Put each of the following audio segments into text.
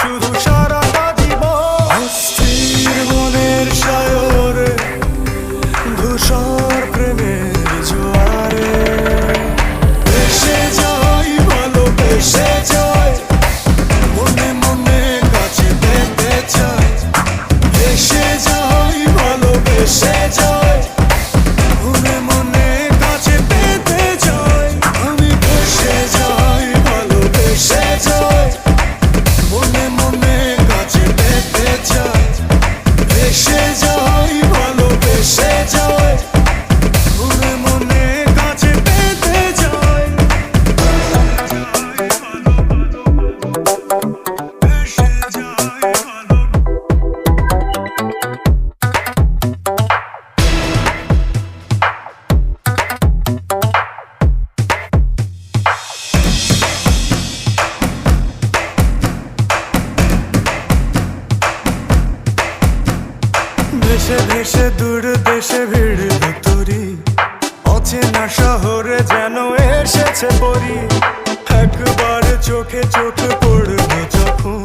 শুধু সারাটা জীবন। অস্থির মনের সায়রে ধূসর প্রেমের জোয়ারে ভেসে যাই, ভালোবেসে যাই, মনে মনে কাছে পেতে চাই। ভেসে যাই, ভালোবেসে যাই, মনে মনে কাছে পেতে চাই। আমি ভেসে যাই, ভালোবেসে যাই, মনে মনে কাছে পেতে চাই। ভেসে যাই, ভালোবেসে যাই, মনে মনে কাছে পেতে চাই। ভেসে যাই, ভেসে ভেসে দূর দেশে ভিড় তোরি, অচেনা শহরে যেন এসেছে পরি। একবার চোখে চোখ পড়লো যখন,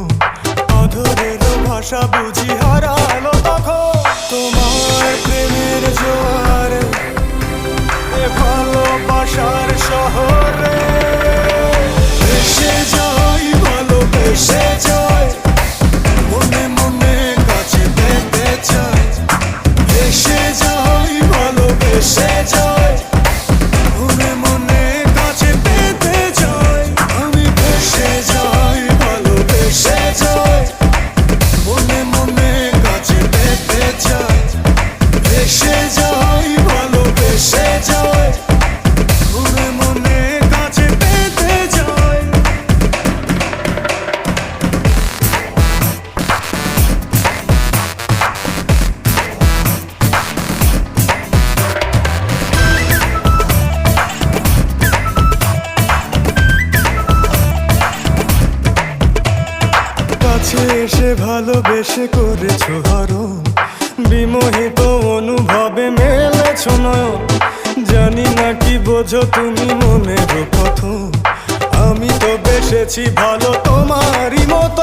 অধরের ভাষা বুঝি হারালো তখন। তোমার প্রেমের জোয়ারে এ ভালোবাসার শহরে ভেসে যাই, ভালোবেসে যাই, মনে মনে কাছে পেতে চাই। ভেসে যাই, ভালোবেসে যাই, মনে মনে কাছে পেতে চাই। আমি ভেসে যাই, ভালোবেসে যাই, মনে মনে কাছে পেতে চাই। ভেসে যাই, ভালোবেসে যাই, মনে মনে কাছে পেতে চাই। কাছে এসে ভালোবেসে করেছো হরণ, বিমোহিত অনুভবে মেলেছ নয়ন। জানি না কি বোঝো তুমি মনের কথন, আমি তো বেসেছি ভালো তোমারই মতো।